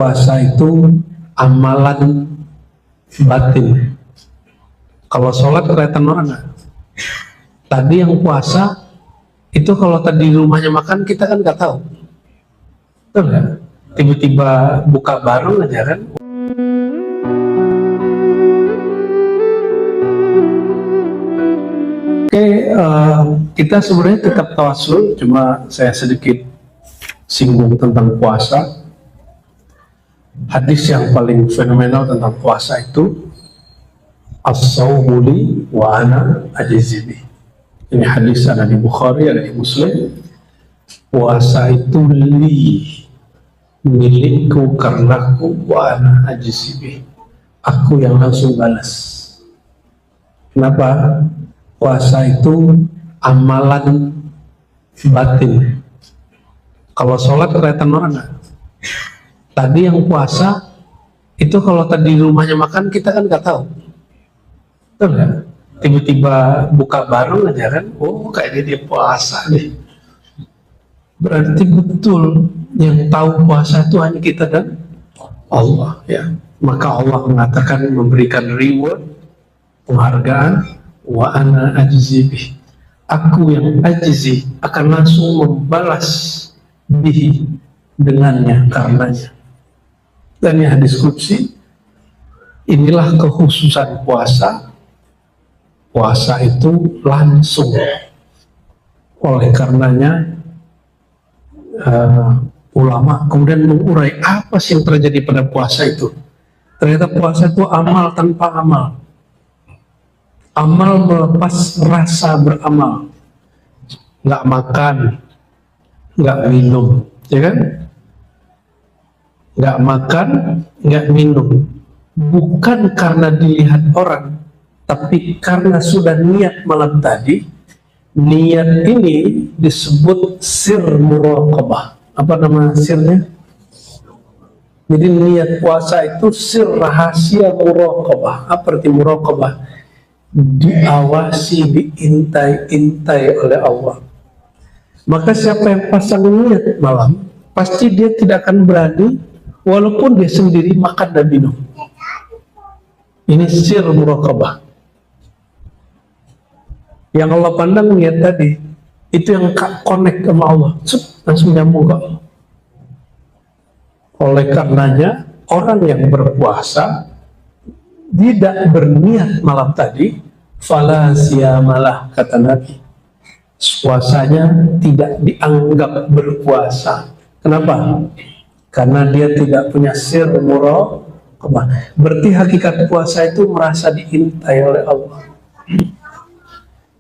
Puasa itu amalan batin. Kalau sholat kelihatan orang nggak? Tadi yang puasa itu kalau tadi di rumahnya makan kita kan nggak tahu, betul nggak? Tiba-tiba buka bareng aja kan. Oke, kita sebenarnya tetap tawasul, cuma saya sedikit singgung tentang puasa. Hadis yang paling fenomenal tentang puasa itu as-sawmu li wa ana ajzi bih. Ini hadis ada di Bukhari, ada di Muslim. Puasa itu milikku karenaku wa ana ajzi bih. Aku yang langsung balas. Kenapa? Puasa itu amalan batin. Kalau sholat kelihatan orang nggak? Tadi yang puasa itu kalau tadi di rumahnya makan kita kan nggak tahu, betul nggak? Tiba-tiba buka bareng aja kan, oh kayaknya dia puasa nih. Berarti betul yang tahu puasa itu hanya kita dan Allah, ya. Maka Allah mengatakan memberikan reward, penghargaan, wa ana ajzi bih. Aku yang ajzi akan langsung membalas bihi, dengannya, karenanya. Dan ini hadis qudsi. Inilah kekhususan puasa. Puasa itu langsung. Oleh karenanya ulama kemudian mengurai apa sih yang terjadi pada puasa itu. Ternyata puasa itu amal tanpa amal. Amal melepas rasa beramal. Nggak makan, nggak minum, ya kan? Nggak makan, nggak minum, bukan karena dilihat orang, tapi karena sudah niat malam tadi. Niat ini disebut sir muraqabah. Apa nama sirnya? Jadi niat puasa itu sir rahasia muraqabah. Apa arti muraqabah? Diawasi, diintai-intai oleh Allah. Maka siapa yang pasang niat malam, pasti dia tidak akan berani walaupun dia sendiri makan dan minum. Ini sir muraqabah. Yang Allah pandang niat tadi, itu yang connect sama Allah, langsung nyambung ke Allah. Oleh karenanya, orang yang berpuasa tidak berniat malam tadi, fala siyamalah, kata Nabi. Puasanya tidak dianggap berpuasa. Kenapa? Karena dia tidak punya sir muraqabah. Berarti hakikat puasa itu merasa diintai oleh Allah.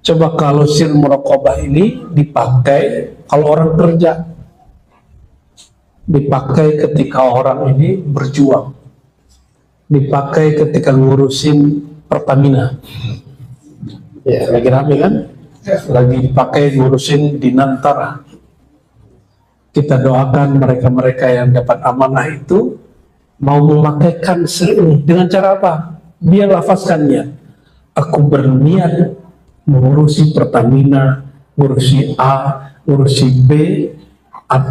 Coba kalau sir muraqabah ini dipakai kalau orang kerja, dipakai ketika orang ini berjuang, dipakai ketika ngurusin Pertamina, ya lagi rame kan, lagi dipakai ngurusin Dinantara. Kita doakan mereka-mereka yang dapat amanah itu mau memakaikan sir ini dengan cara apa? Dia lafazkannya, aku berniat mengurusi Pertamina, ngurusi A, ngurusi B,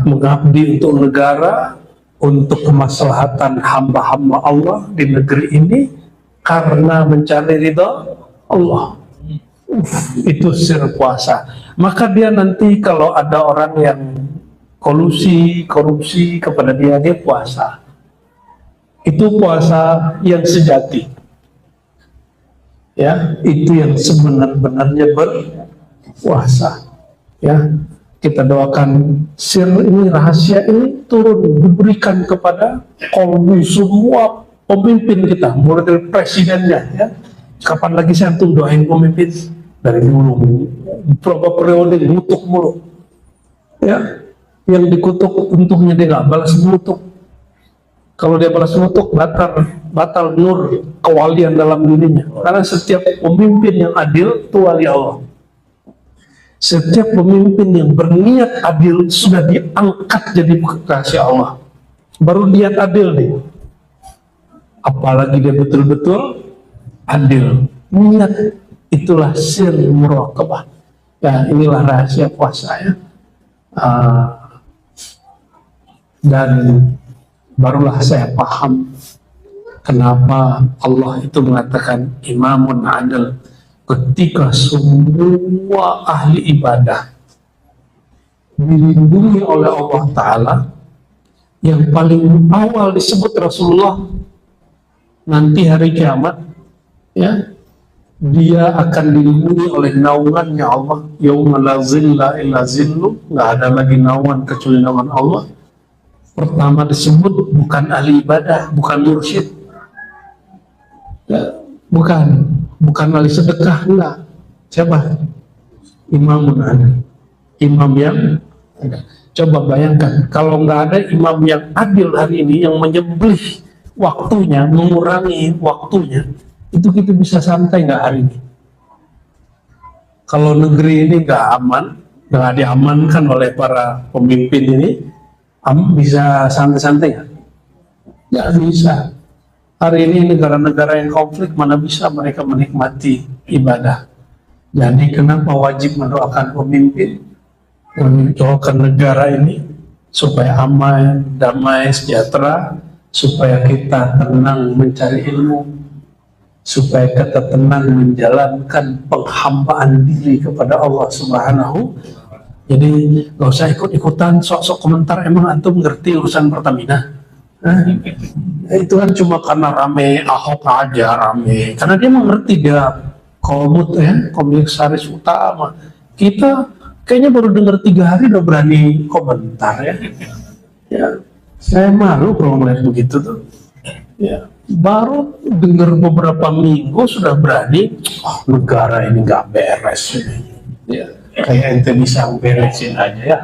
mengabdi untuk negara, untuk kemaslahatan hamba-hamba Allah di negeri ini karena mencari ridha Allah. Itu sir puasa. Maka dia nanti kalau ada orang yang kolusi, korupsi kepada dia, dia puasa. Itu puasa yang sejati. Ya, itu yang sebenar-benarnya berpuasa. Ya, kita doakan sir ini, rahasia ini turun diberikan kepada kolbu semua pemimpin kita, mulai dari presidennya. Ya, kapan lagi saya tuh doain pemimpin dari dulu, beberapa periode ngutuk mulu. Ya, yang dikutuk untungnya dia nggak balas ngutuk. Kalau dia balas ngutuk, batal nur kewalian dalam dirinya. Karena setiap pemimpin yang adil itu wali Allah. Setiap pemimpin yang berniat adil sudah diangkat jadi kekasih Allah. Baru niat adil nih. Apalagi dia betul-betul adil. Niat itulah sir muraqabah. Ya, inilah rahasia puasa ya. Dan barulah saya paham kenapa Allah itu mengatakan imamun adil, ketika semua ahli ibadah dilindungi oleh Allah Ta'ala. Yang paling awal disebut Rasulullah nanti hari kiamat, ya, dia akan dilindungi oleh naungannya Allah. Yauma la zilla illa zillu, nggak ada lagi naungan kecuali naungan Allah. Pertama disebut bukan ahli ibadah, bukan mursyid, ya, bukan ahli sedekah, enggak. Siapa? Imamun adil, imam yang ada. Coba bayangkan kalau nggak ada imam yang adil hari ini, yang menyembelih waktunya, mengurangi waktunya, itu kita bisa santai nggak hari ini? Kalau negeri ini nggak aman, nggak diamankan oleh para pemimpin ini, bisa santai-santai nggak? Nggak bisa. Hari ini negara-negara yang konflik, mana bisa mereka menikmati ibadah. Jadi kenapa wajib mendoakan pemimpin, mendoakan negara ini supaya aman, damai, sejahtera, supaya kita tenang mencari ilmu, supaya kita tenang menjalankan penghambaan diri kepada Allah Subhanahu. Jadi nggak usah ikut-ikutan sok-sok komentar, emang antum ngerti urusan Pertamina? Itu kan cuma karena rame Ahok aja rame, karena dia mengerti, dia komut ya, komisaris utama. Kita kayaknya baru dengar 3 hari udah berani komentar ya. Ya, saya malu kalau melihat begitu tuh. Ya, baru dengar beberapa minggu sudah berani, oh, negara ini nggak beres. Ya, kayak ente bisa beresin aja ya.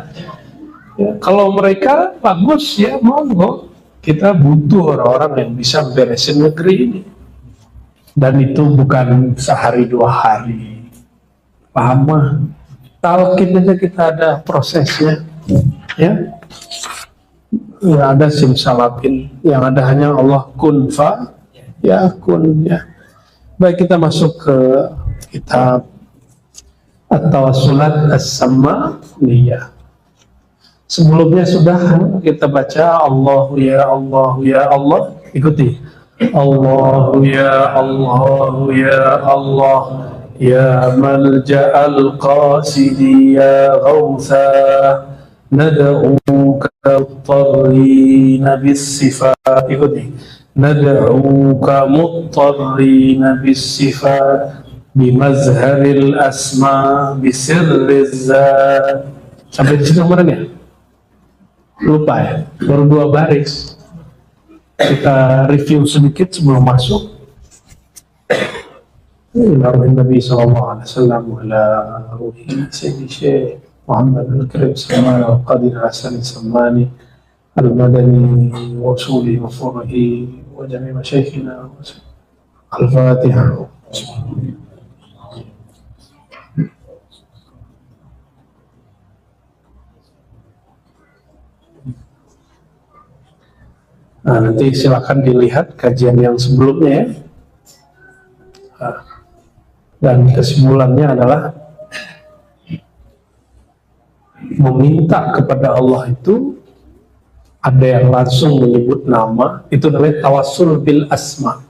Ya, kalau mereka bagus ya monggo. Kita butuh orang-orang yang bisa beresin negeri ini. Dan itu bukan sehari 2 hari. Paham mah? Talqin aja kita ada prosesnya, ya. Nggak ada simsalabin, yang ada hanya Allah kun fa yakun, ya. Baik, kita masuk ke kitab At-Tawassulat As-Sammaniyah. Sebelumnya sudah kita baca Allahu ya Allah ya Allah, ikuti. Allahu ya Allah ya Allah, ya malja'al qasidi ya ghawtha, nad'uka muttarrina bis-sifat, ikuti. Nad'uka muttarrina bis-sifat, bimazharil asma, bisirriz zat. Sampai di situ kemarin ya? Lupa ya? Baru 2 baris. Kita review sedikit sebelum masuk. Nabi sallallahu alaihi wasallam ala ruhi sayyidi Syekh Muhammad al-Karim Salman al-Qadir Hasan Salmani al-Madani wa usuli wa furuhi wa jami' masyayikhina. Al-Fatihah. Nah, nanti silakan dilihat kajian yang sebelumnya ya. Dan kesimpulannya adalah meminta kepada Allah itu ada yang langsung menyebut nama, itu namanya tawassul bil asma.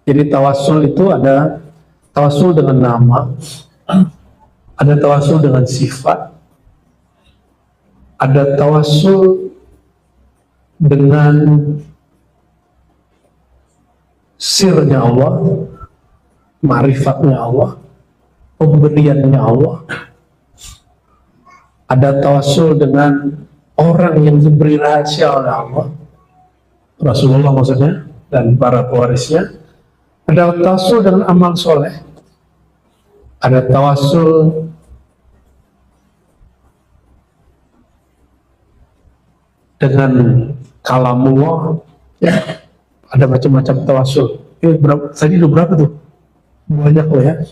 Jadi tawassul itu ada tawassul dengan nama, ada tawassul dengan sifat, ada tawassul dengan sirnya Allah, ma'rifatnya Allah, pemberiannya Allah. Ada tawassul dengan orang yang diberi rahasia oleh Allah, Rasulullah maksudnya, dan para pewarisnya. Ada tawassul dengan amal soleh. Ada tawassul dengan kalamullah, ya. Ada macam-macam tawassul. Tadi udah berapa tuh? Banyak loh ya.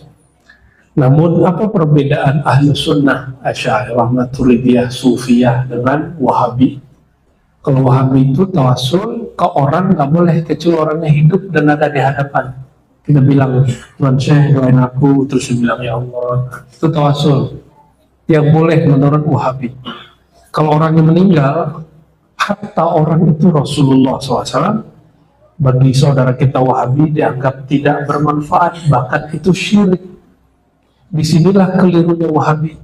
Namun apa perbedaan ahlu sunnah Asy'ariyah, Maturidiyah, Sufiyah dengan Wahabi? Kalau Wahabi itu tawassul ke orang nggak boleh kecuali orangnya hidup dan ada di hadapan. Kita bilang, Tuhan Syekh doain aku, terus bilang ya Allah. Itu tawassul yang boleh menurut Wahabi. Kalau orangnya meninggal, hatta orang itu Rasulullah SAW, bagi saudara kita Wahabi dianggap tidak bermanfaat, bahkan itu syirik. Disinilah kelirunya Wahabi.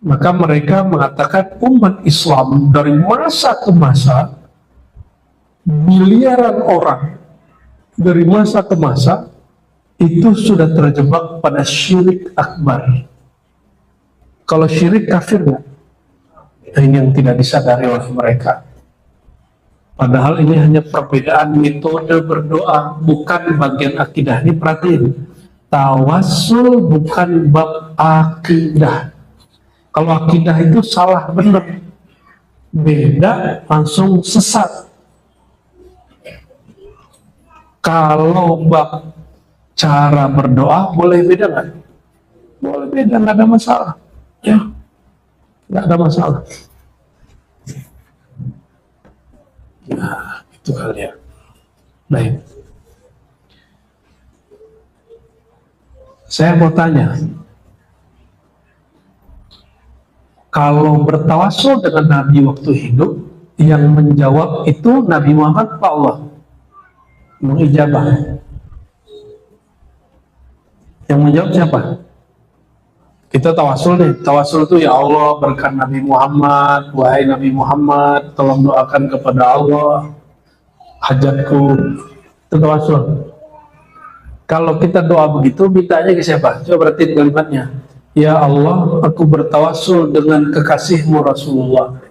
Maka mereka mengatakan umat Islam dari masa ke masa, miliaran orang dari masa ke masa itu sudah terjebak pada syirik akbar. Kalau syirik kafir nggak? Ini yang tidak disadari oleh mereka. Padahal ini hanya perbedaan metode berdoa, bukan bagian akidah. Ini perhatiin, tawassul bukan bab akidah. Kalau akidah itu salah benar, beda langsung sesat. Kalau bab cara berdoa boleh beda nggak? Boleh beda, nggak ada masalah. Ya, nggak ada masalah. Nah, itu kali ya. Baik. Saya mau tanya, kalau bertawasul dengan Nabi waktu hidup, yang menjawab itu Nabi Muhammad apa Allah? Mengijabah. Yang menjawab siapa? Kita tawasul nih, tawasul itu ya Allah berkat Nabi Muhammad, wahai Nabi Muhammad, tolong doakan kepada Allah hajatku. Itu tawasul. Kalau kita doa begitu, mintanya ke siapa? Coba perhatiin kalimatnya. Ya Allah, aku bertawasul dengan kekasihmu Rasulullah.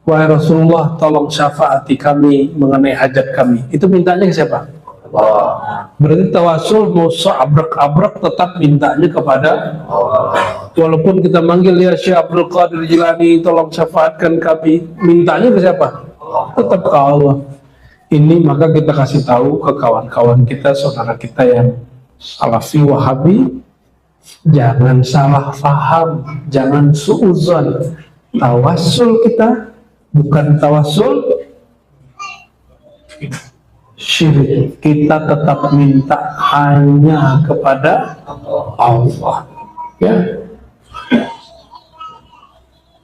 Wahai Rasulullah, tolong syafaati kami mengenai hajat kami. Itu mintanya ke siapa? Allah. Berarti tawasul mau seabrek-abrek tetap mintanya kepada Allah. Walaupun kita manggil ya Syekh Abdul Qadir Jilani, tolong syafaatkan kami, mintanya ke siapa? Tetap ke Allah. Ini maka kita kasih tahu ke kawan-kawan kita, saudara kita yang Salafi Wahabi, jangan salah faham, jangan suuzon. Tawasul kita bukan tawasul syirik. Kita tetap minta hanya kepada Allah. Ya,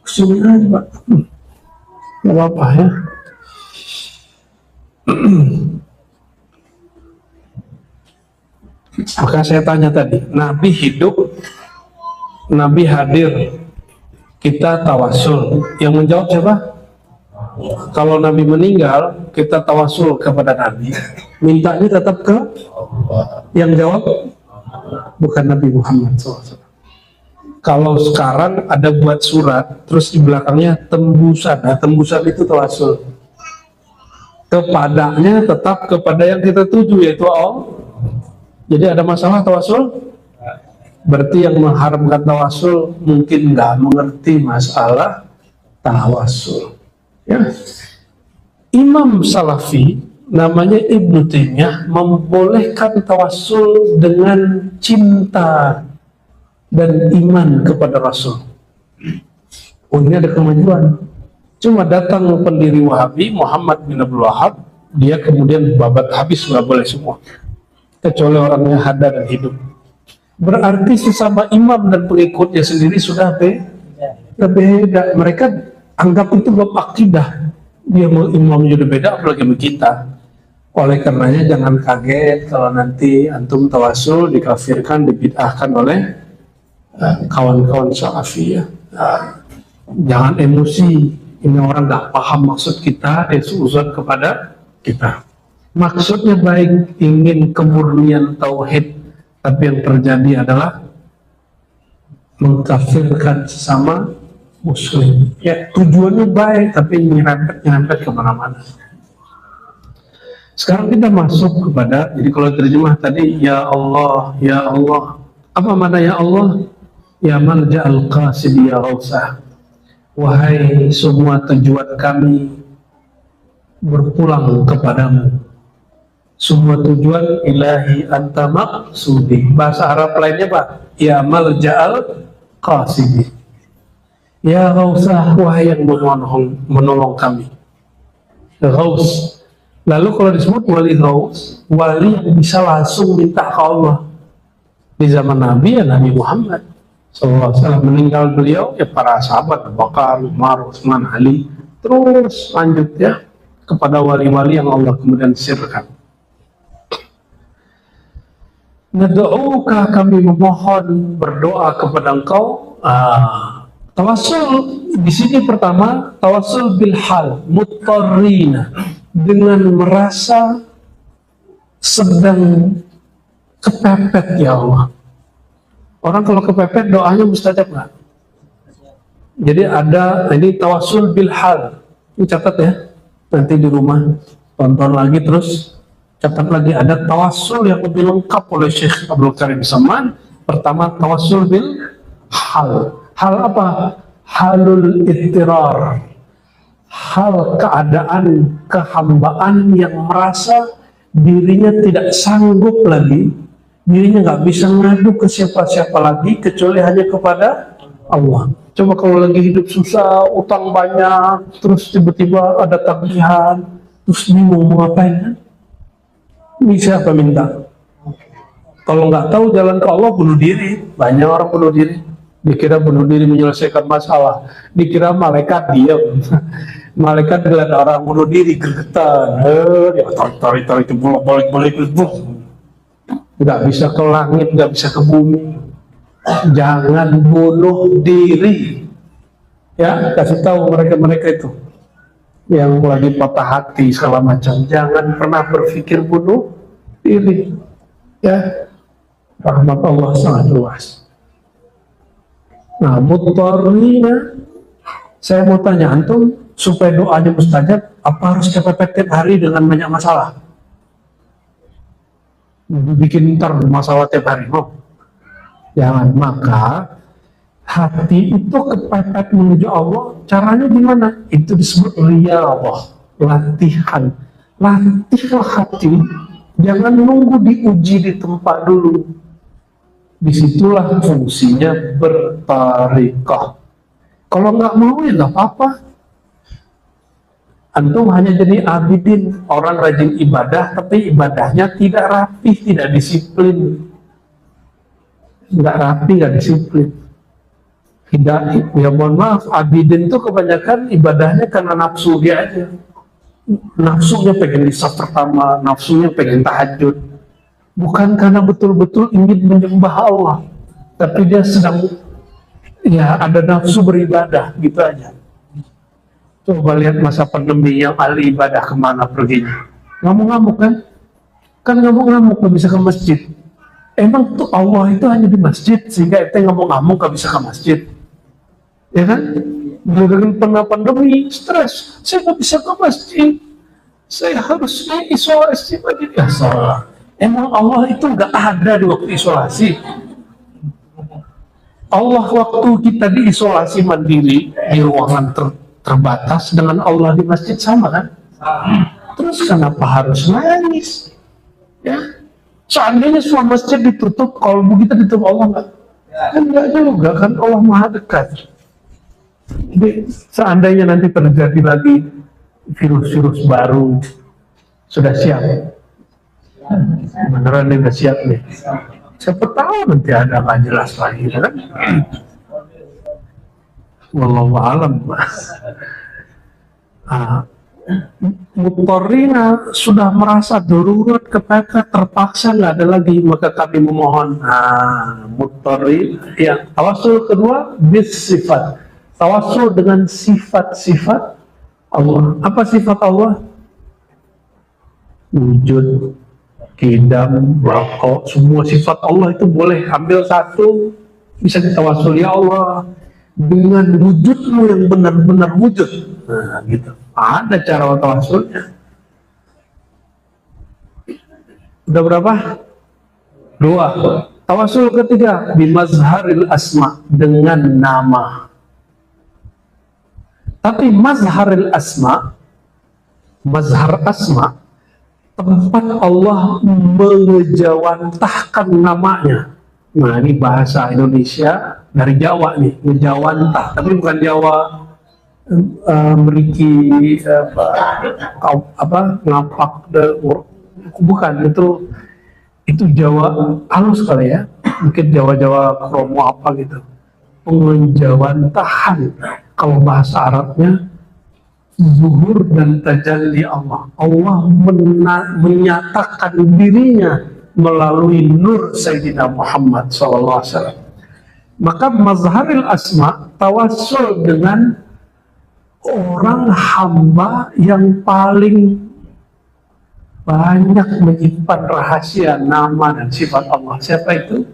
sini aja Pak, nggak apa-apa ya. Maka saya tanya tadi, Nabi hidup, Nabi hadir, kita tawasul. Yang menjawab siapa? Kalau Nabi meninggal, kita tawasul kepada Nabi, mintanya tetap ke yang jawab bukan Nabi Muhammad SAW. Kalau sekarang ada buat surat, terus di belakangnya tembusan. Nah, tembusan itu tawasul. Kepadanya tetap kepada yang kita tuju, yaitu Allah. Jadi ada masalah tawasul? Berarti yang mengharamkan tawasul mungkin nggak mengerti masalah tawasul. Ya. Imam Salafi namanya Ibnu Taimiyah membolehkan tawasul dengan cinta dan iman kepada Rasul. Oh, ini ada kemajuan. Cuma datang pendiri Wahabi Muhammad bin Abdul Wahab, dia kemudian babat habis, nggak boleh semua, kecuali orangnya ada dan hidup. Berarti sesama imam dan pengikutnya sendiri sudah beda. Mereka anggap itu bab akidah. Dia imam sudah beda, apalagi kita. Oleh karenanya jangan kaget kalau nanti antum tawasul dikafirkan, dibid'ahkan oleh kawan-kawan Salafi ya. Jangan emosi. Ini orang nggak paham maksud kita, dia suuzon kepada kita. Maksudnya baik, ingin kemurnian tauhid, tapi yang terjadi adalah mengkafirkan sesama muslim. Ya, tujuannya baik, tapi nyerempet kemana-mana. Sekarang kita masuk kepada, jadi kalau terjemah tadi, ya Allah, ya Allah. Apa mana ya Allah? Ya malja al-qasid ya Rausah. Wahai semua tujuan kami berpulang kepadamu. Semua tujuan ilahi anta maqsudi. Bahasa Arab lainnya Pak, ya malja'al qasidi. Ya Ghausah, wahai yang menolong kami. Ghaus. Lalu kalau disebut wali Ghaus, wali yang bisa langsung minta ke Allah. Di zaman Nabi ya Nabi Muhammad SAW, meninggal beliau ya para sahabat Abu Bakar, Umar, Utsman, Ali, terus lanjut ya kepada wali-wali yang Allah kemudian sirkan. Nad'uka, kami memohon berdoa kepada engkau. Tawassul di sini pertama tawassul bil hal muttarrina, dengan merasa sedang kepepet ya Allah. Orang kalau kepepet doanya mustajab nggak? Jadi ada ini tawassul bil hal. Ini catat ya. Nanti di rumah tonton lagi terus catat lagi, ada tawassul yang lebih lengkap oleh Syekh Abdul Karim Saman. Pertama tawassul bil hal. Hal apa? Halul ittirar. Hal keadaan kehambaan yang merasa dirinya tidak sanggup lagi, dirinya nggak bisa ngadu ke siapa-siapa lagi kecuali hanya kepada Allah. Coba kalau lagi hidup susah, utang banyak, terus tiba-tiba ada tagihan, terus bingung mau ngapain kan? Ini siapa minta? Kalau nggak tahu jalan ke Allah, bunuh diri. Banyak orang bunuh diri. Dikira bunuh diri menyelesaikan masalah. Dikira malaikat diam. Malaikat ngeliat orang bunuh diri gregetan. Ya tarik itu bolak-balik. Nggak bisa ke langit, nggak bisa ke bumi. Jangan bunuh diri. Ya, kasih tahu mereka itu yang lagi patah hati segala macam, jangan pernah berpikir bunuh diri. Ya, rahmat Allah sangat luas. Nah, muttarrina, saya mau tanya antum, supaya doanya mustajab, apa harus kepepet tiap hari dengan banyak masalah? Bikin ntar masalah tiap hari, mau? Jangan. Maka hati itu kepepet menuju Allah, caranya gimana? Itu disebut riyadhah, latihan. Latihlah hati, jangan nunggu diuji di tempat dulu. Disitulah fungsinya bertariqah. Kalau nggak mau ya nggak apa-apa. Antum hanya jadi abidin, orang rajin ibadah, tapi ibadahnya tidak rapi, tidak disiplin. Nggak rapi, nggak disiplin. Tidak, ya mohon maaf, abidin itu kebanyakan ibadahnya karena nafsu dia aja. Nafsunya pengen isaf pertama, nafsunya pengen tahajud. Bukan karena betul-betul ingin menyembah Allah, tapi dia sedang ya ada nafsu beribadah gitu aja. Coba lihat masa pandemi yang ahli ibadah kemana perginya? Ngamuk-ngamuk kan? Kan ngamuk-ngamuk gak bisa ke masjid. Emang tuh Allah itu hanya di masjid sehingga itu ngamuk-ngamuk gak bisa ke masjid. Ya kan? Dengan pernah pandemi, stres, saya nggak bisa ke masjid, saya harus isolasi lagi. Ya salah. Emang Allah itu nggak ada di waktu isolasi. Allah waktu kita diisolasi mandiri di ruangan terbatas dengan Allah di masjid sama kan? Terus kenapa harus nangis? Ya, seandainya semua masjid ditutup, kalau kita ditutup Allah nggak? Kan nggak juga kan, Allah Maha Dekat. Jadi seandainya nanti terjadi lagi virus-virus baru, sudah siap? Beneran nih udah siap nih. Siapa tahu nanti ada nggak jelas lagi kan? Wallahu alam. Muttarrina sudah merasa darurat, kepepet, terpaksa nggak ada lagi, maka kami memohon. Muttarrin. Ya, tawassul kedua bis sifat. Tawassul dengan sifat-sifat Allah. Apa sifat Allah? Wujud, qidam, baqa, semua sifat Allah itu boleh ambil satu, bisa ditawassul, ya Allah dengan wujudmu yang benar-benar wujud. Nah gitu, ada cara tawassulnya. Udah berapa? Dua. Tawassul ketiga bimazharil asma, dengan nama. Tapi mazharil asma, mazhar asma, tempat Allah mengejawantahkan namanya. Nah ini bahasa Indonesia dari Jawa nih, ngejawantah, tapi bukan Jawa meriki ngapak, bukan, itu Jawa halus kali ya, mungkin Jawa kromo apa gitu, pengejawantahan. Kalau bahasa Arabnya zuhur dan tajalli Allah. Allah menyatakan dirinya melalui nur Sayyidina Muhammad SAW. Maka mazharil asma tawassul dengan orang hamba yang paling banyak menyimpan rahasia nama dan sifat Allah. Siapa itu?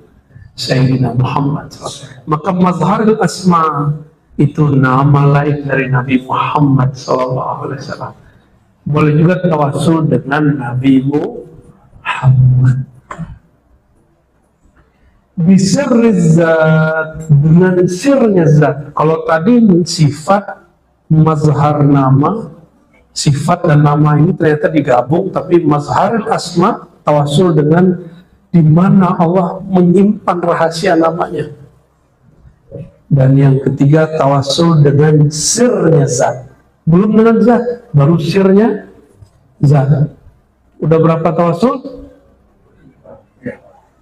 Sayyidina Muhammad SAW. Maka mazharil asma itu nama lain dari Nabi Muhammad SAW. Boleh juga tawassul dengan Nabi Muhammad. Bisirri zat, dengan sirnya zat. Kalau tadi sifat, mazhar nama, sifat dan nama ini ternyata digabung, tapi mazhar asma tawassul dengan di mana Allah menyimpan rahasia namanya. Dan yang ketiga tawassul dengan sirnya zat. Belum dengan zat, baru sirnya zat. Udah berapa tawassul?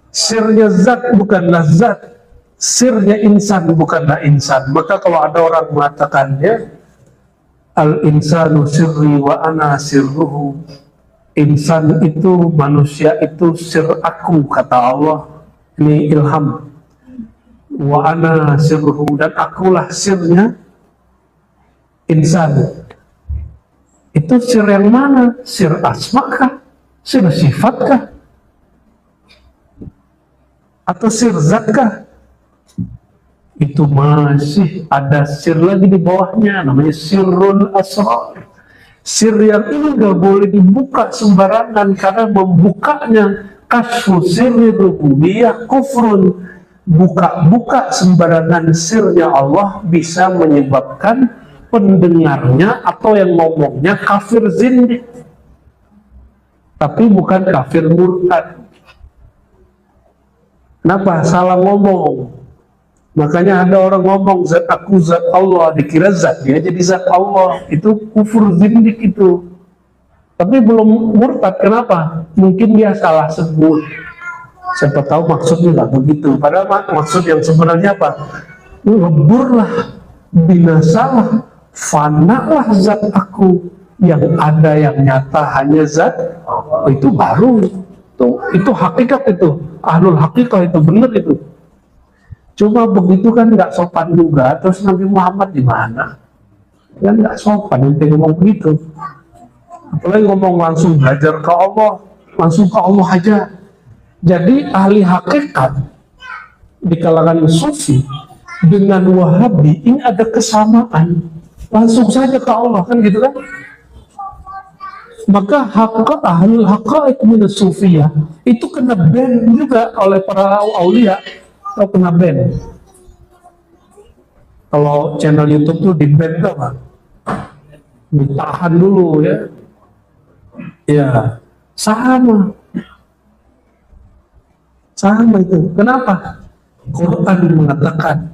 Sirnya zat bukanlah zat, sirnya insan bukanlah insan. Maka kalau ada orang mengatakannya al-insanu sirri wa ana sirruhu, insan itu, manusia itu sir aku, kata Allah. Ini ilham. Wa ana sirruhu, dan akulah sirnya insan. Itu sir yang mana? Sir asmakah? Sir sifatkah? Atau sir zatkah? Itu masih ada sir lagi di bawahnya, namanya sirrul asrar. Sir yang ini nggak boleh dibuka sembarangan, karena membukanya kasfu sirri rububiyah kufrun. Buka-buka sembarangan sirnya Allah bisa menyebabkan pendengarnya atau yang ngomongnya kafir zindik, tapi bukan kafir murtad. Kenapa? Salah ngomong. Makanya ada orang ngomong zat aku, zat Allah, dikira zat dia jadi zat Allah. Itu kufur zindik itu. Tapi belum murtad. Kenapa? Mungkin dia salah sebut. Siapa tahu maksudnya nggak begitu. Padahal maksud yang sebenarnya apa? Leburlah, binasalah, fanalah zat aku. Yang ada yang nyata hanya zat. Itu baru. Itu hakikat itu. Ahlul hakikat itu, benar itu. Cuma begitu kan nggak sopan juga. Terus Nabi Muhammad di mana? Kan nggak sopan nanti ngomong begitu. Apalagi ngomong langsung belajar ke Allah, langsung ke Allah aja. Jadi ahli hakikat di kalangan sufi dengan wahabi ini ada kesamaan. Langsung saja ke Allah, kan gitu kan? Maka hakikat ahlul haqaiq min sufiyah itu kena ban juga oleh para aulia, atau kena ban. Kalau channel YouTube tuh di ban apa? Ditahan dulu ya. Ya, sama itu. Kenapa? Quran mengatakan,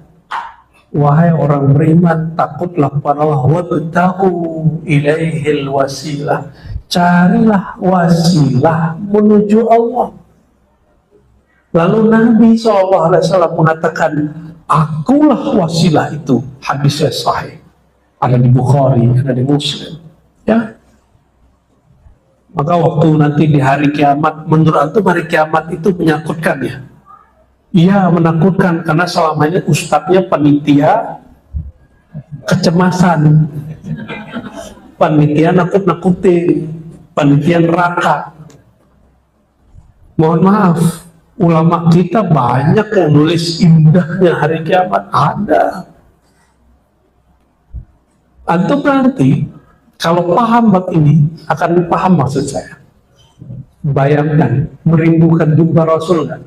wahai orang beriman, takutlah kepada Allah, wabtaghu ilaihil wasilah. Carilah wasilah menuju Allah. Lalu Nabi SAW mengatakan, akulah wasilah itu. Hadisnya sahih. Ada di Bukhari, ada di Muslim. Ya. Maka waktu nanti di hari kiamat, menurut antum hari kiamat itu menyangkutkan ya? Iya, menakutkan, karena selama ini ustadznya panitia kecemasan, panitia nakut-nakutin, panitia neraka. Mohon maaf, ulama kita banyak yang nulis indahnya hari kiamat, ada. Antum nanti kalau paham bab ini akan paham maksud saya. Bayangkan, merindukan jumpa Rasul kan?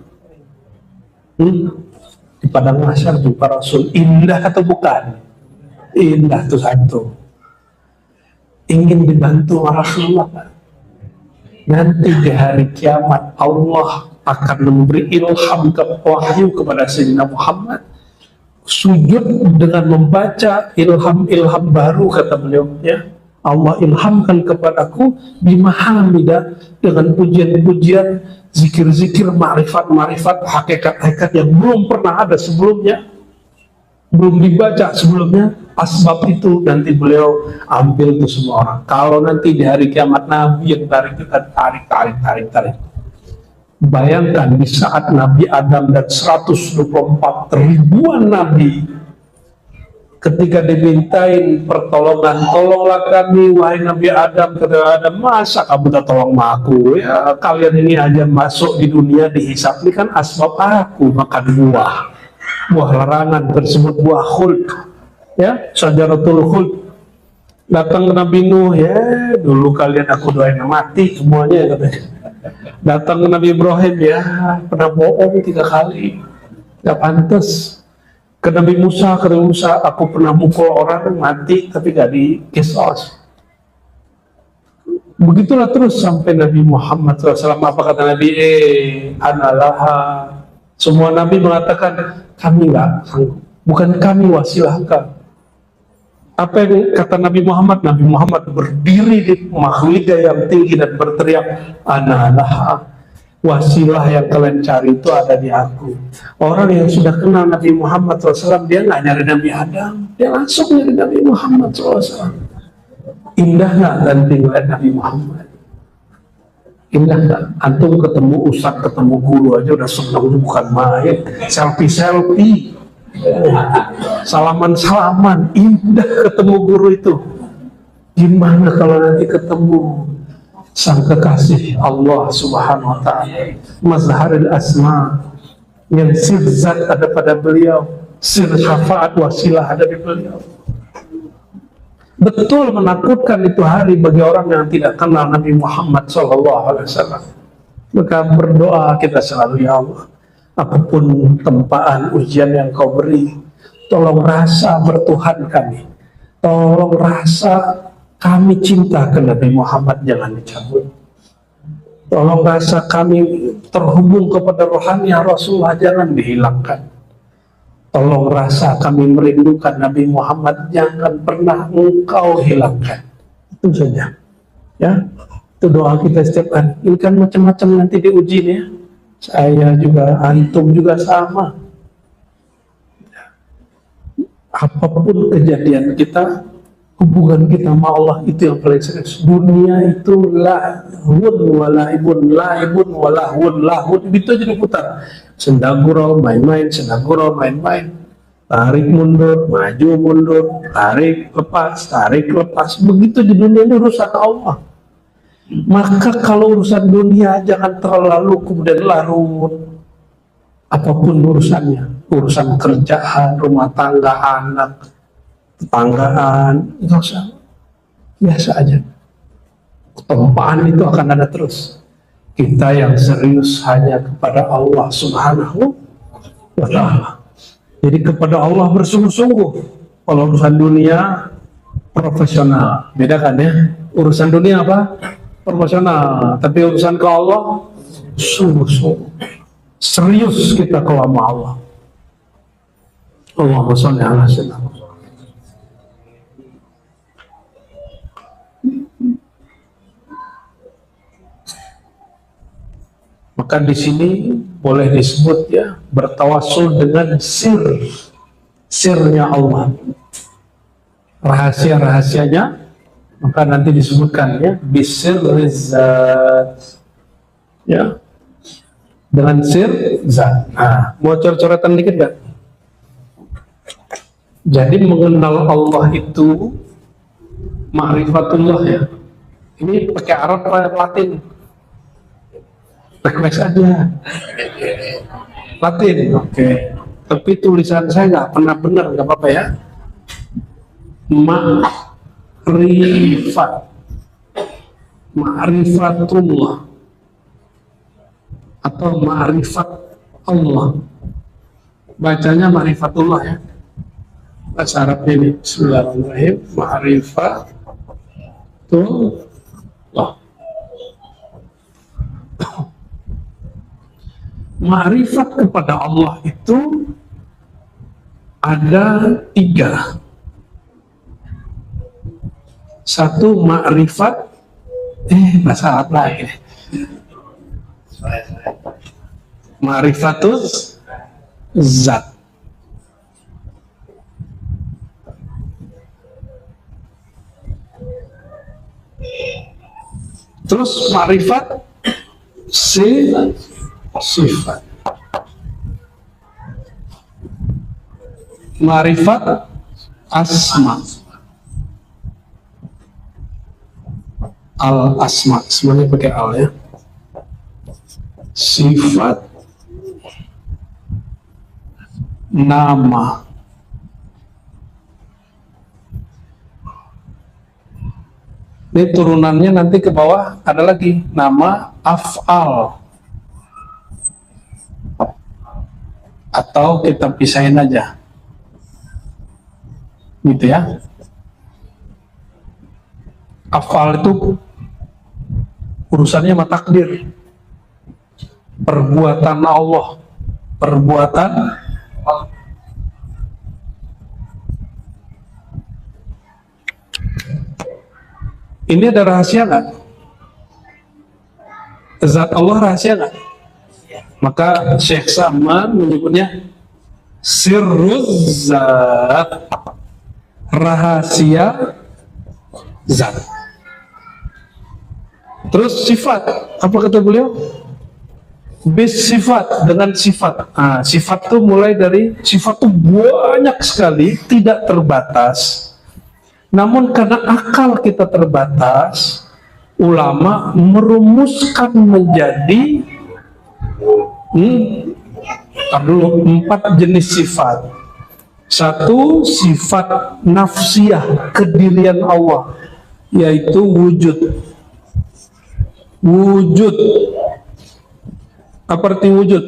Di padang mahsyar jumpa Rasul, indah atau bukan? Indah tuh satu. Ingin dibantu Rasulullah kan? Nanti di hari kiamat Allah akan memberi ilham wahyu kepada Sayyidina Muhammad, sujud dengan membaca ilham-ilham baru, kata beliau ya. Allah ilhamkan kepadaku bimahamidah, dengan pujian-pujian, zikir-zikir, ma'rifat-ma'rifat, hakikat-hakikat yang belum pernah ada sebelumnya, belum dibaca sebelumnya. asbab itu nanti beliau ambil tuh semua orang. Kalau nanti di hari kiamat Nabi yang tarik, kita tarik. Bayangkan di saat Nabi Adam dan 124 ribuan Nabi, ketika dimintain pertolongan, tolonglah kami wahai Nabi Adam, kata Adam, masa kamu tak tolong aku? Ya kalian ini aja masuk di dunia dihisap, ini kan asbab aku makan buah larangan tersebut, buah khuld, ya syajaratul khuld. Datang ke Nabi Nuh, ya dulu kalian aku doain mati semuanya katanya. Datang ke Nabi Ibrahim, ya pernah bohong 3 kali, gak pantas. Ke Nabi Musa, aku pernah mukul orang mati tapi gak dikisos. Begitulah terus sampai Nabi Muhammad SAW. Apa kata Nabi? Analah. Semua Nabi mengatakan kami gak sanggup, bukan kami wasilahkan. Apa yang kata Nabi Muhammad? Nabi Muhammad berdiri di mahligai yang tinggi dan berteriak, analah, wasilah yang kalian cari itu ada di aku. Orang yang sudah kenal Nabi Muhammad SAW, dia nggak nyari Nabi Adam, dia langsung nyari Nabi Muhammad SAW. Indah nggak ganti ngeliat Nabi Muhammad? Indah nggak? Antum ketemu ustadz, ketemu guru aja udah seneng, bukan main. Selfie, salaman, indah ketemu guru itu. Gimana kalau nanti ketemu sang kekasih Allah Subhanahu wa ta'ala, mazharil asma, yang sir zat ada pada beliau, sir syafaat wasilah ada di beliau. Betul menakutkan itu hari bagi orang yang tidak kenal Nabi Muhammad SAW. Maka berdoa kita selalu, ya Allah, apapun tempaan ujian yang kau beri, tolong rasa bertuhan kami, tolong rasa kami cinta ke Nabi Muhammad jangan dicabut, tolong rasa kami terhubung kepada rohani Rasulullah jangan dihilangkan, tolong rasa kami merindukan Nabi Muhammad jangan pernah engkau hilangkan. Itu saja, ya, itu doa kita setiap hari. Ini kan macam-macam nanti diuji nih, ya. Saya juga, antum juga sama. Apapun kejadian kita, hubungan kita sama Allah itu yang paling serius. Dunia itu lahun walaibun, laibun walahun, lahun, itu aja diputar. Sendagurau main-main, sendagurau main-main. Tarik mundur, maju mundur, tarik lepas. Begitu di dunia ini urusan Allah. Maka kalau urusan dunia jangan terlalu kemudian larut. Apapun urusannya, urusan kerjaan, rumah tangga, anak, tetanggaan, nggak usah, biasa aja. Tempaan itu akan ada terus. Kita yang serius hanya kepada Allah Subhanahu wa ta'ala. Jadi kepada Allah bersungguh-sungguh. Kalau urusan dunia profesional, beda kan ya? Urusan dunia apa? Profesional, tapi urusan ke Allah sungguh-sungguh serius kita ke Allah. Allahumma sholli ala sayyidina. Maka di sini boleh disebut ya bertawassul dengan sirnya Allah, rahasia-rahasianya. Maka nanti disebutkan ya bisir zat, ya, dengan sir zat. Nah, mau coret-coretan dikit gak? Jadi mengenal Allah itu ma'rifatullah ya. Ini pakai Arab atau Latin? Request aja. Latin, oke. Tapi tulisan saya nggak pernah benar, nggak apa-apa ya. Ma'rifatullah atau ma'rifat Allah, bacanya ma'rifatullah ya, bahasa Arabnya ini. Bismillahirrahmanirrahim. Ma'rifatullah. Ma'rifat kepada Allah itu ada 3. Satu ma'rifat, bahasa Arab lagi. Ma'rifatul zat. Terus ma'rifat sifat. Ma'rifat asma. Al asma, semuanya pakai al ya. Sifat nama. Ini turunannya nanti ke bawah ada lagi nama af'al, atau kita pisahin aja gitu ya. Af'al itu urusannya sama takdir, perbuatan Allah, perbuatan ini ada rahasia nggak? Zat Allah rahasia nggak? Maka Syekh Saman menyebutnya sirruz zat, rahasia zat. Terus sifat, apa kata beliau? Bis sifat, dengan sifat. Nah, sifat itu mulai dari sifat itu banyak sekali, tidak terbatas. Namun karena akal kita terbatas, ulama merumuskan menjadi 4 jenis sifat. Satu, sifat nafsiyah, kedirian Allah, yaitu wujud. Wujud. Apa arti wujud?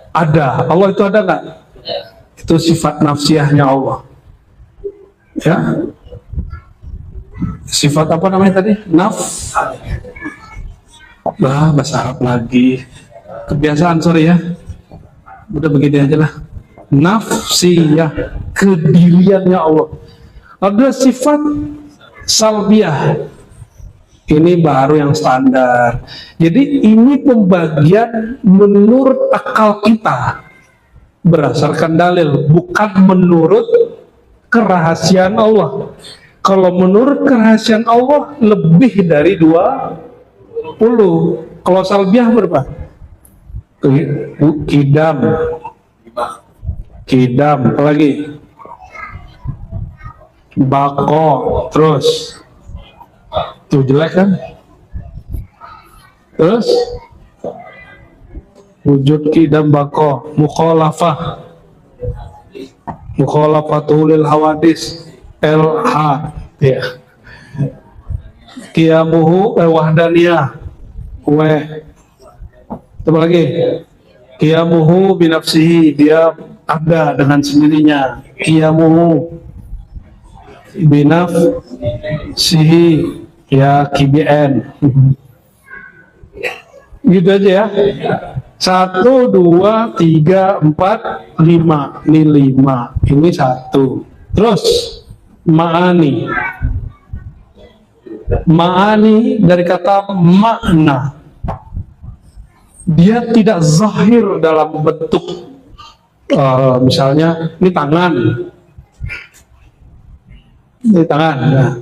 Ada. Allah itu ada nggak? Itu sifat nafsiyahnya Allah. Ya, sifat apa namanya tadi? Bahasa Arab lagi, kebiasaan, sorry ya, udah begini aja lah. Nafsiyah, kediriannya Allah. Ada sifat salbiyah, ini baru yang standar. Jadi ini pembagian menurut akal kita, berdasarkan dalil, bukan menurut kerahasiaan Allah. Kalau menurut kerahasiaan Allah lebih dari 20. Kalau salbiah berapa? Kidam, apa lagi? Bako, terus tuh jelek kan? Terus wujud kidam bako, mukhalafah, mukhalafatul hawadis, LH ya. Qiyamuhu wahdaniyah, apa lagi? Qiyamuhu binafsihi, dia ada dengan sendirinya. Qiyamuhu binafsihi, ya KBN. Gitu aja ya. 1, 2, 3, 4, 5. Ini 5. Ini 1. Terus ma'ani. Ma'ani dari kata makna. Dia tidak zahir dalam bentuk misalnya ini tangan. Ini tangan. Nah,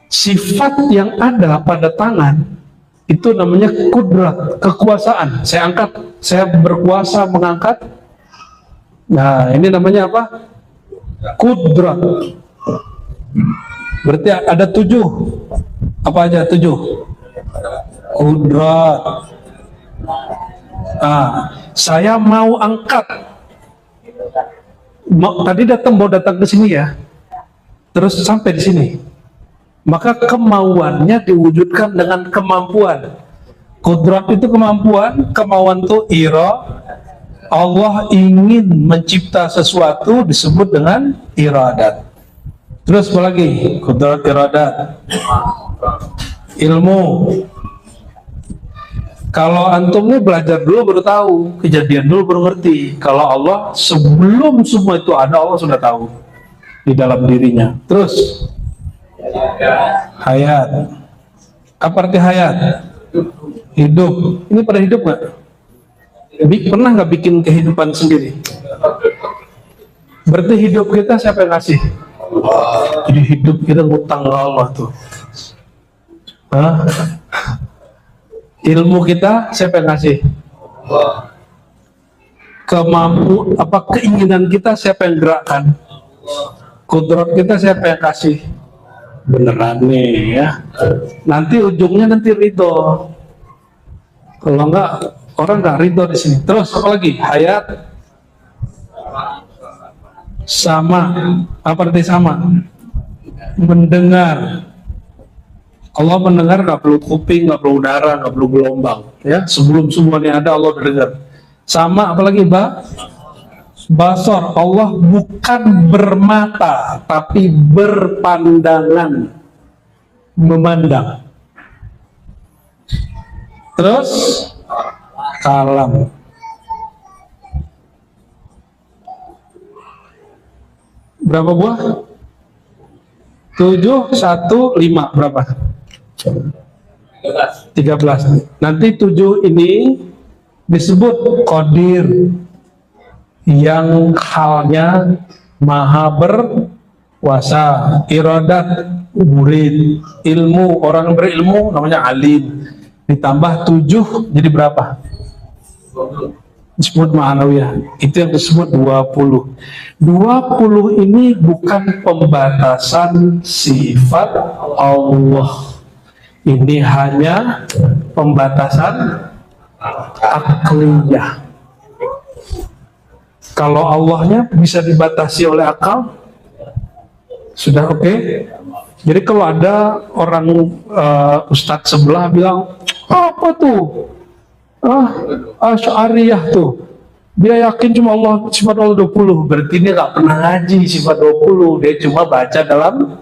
sifat yang ada pada tangan itu namanya kudrat, kekuasaan. Saya angkat, saya berkuasa mengangkat. Nah, ini namanya apa? Kudrat. Berarti ada 7. Apa aja 7? Kudrat. Saya mau angkat. Tadi mau datang ke sini ya. Terus sampai di sini. Maka kemauannya diwujudkan dengan kemampuan. Kudrat itu kemampuan, kemauan itu Allah ingin mencipta sesuatu disebut dengan iradat. Terus apa lagi? Kudrat, iradat. Ilmu. Kalau antum nih belajar dulu baru tahu, kejadian dulu baru ngerti. Kalau Allah sebelum semua itu ada, Allah sudah tahu di dalam dirinya. Terus hayat. Apa arti hayat? Hidup. Ini pada hidup nggak? Pernah nggak bikin kehidupan sendiri? Berarti hidup kita siapa yang ngasih? Jadi hidup kita ngutang ke Allah tuh. Hah? Ilmu kita siapa yang kasih? Keinginan kita siapa yang gerakkan? Kudrat kita siapa yang kasih? Beneran nih ya. Nanti ujungnya nanti ridho. Kalau enggak, orang enggak ridho di sini. Terus apa lagi? Hayat sama. Apa arti sama? Mendengar. Allah mendengar, nggak perlu kuping, nggak perlu udara, nggak perlu gelombang. Ya, sebelum semuanya ada Allah dengar. Sama apalagi basor. Allah bukan bermata, tapi berpandangan, memandang. Terus kalam. Berapa buah? 7, 1, 5 berapa? 13. Nanti 7 ini disebut qadir, yang halnya maha berkuasa, iradat murid, ilmu orang berilmu namanya alim, ditambah 7 jadi berapa? Disebut ma'anawiyah. Itu yang disebut 20. 20 ini bukan pembatasan sifat Allah. Ini hanya pembatasan akliyah. Kalau Allahnya bisa dibatasi oleh akal, sudah oke. Jadi kalau ada orang ustadz sebelah bilang, apa tuh? Asy'ariyah tuh, dia yakin cuma Allah, sifat Allah 20, berarti dia nggak pernah ngaji sifat 20, dia cuma baca dalam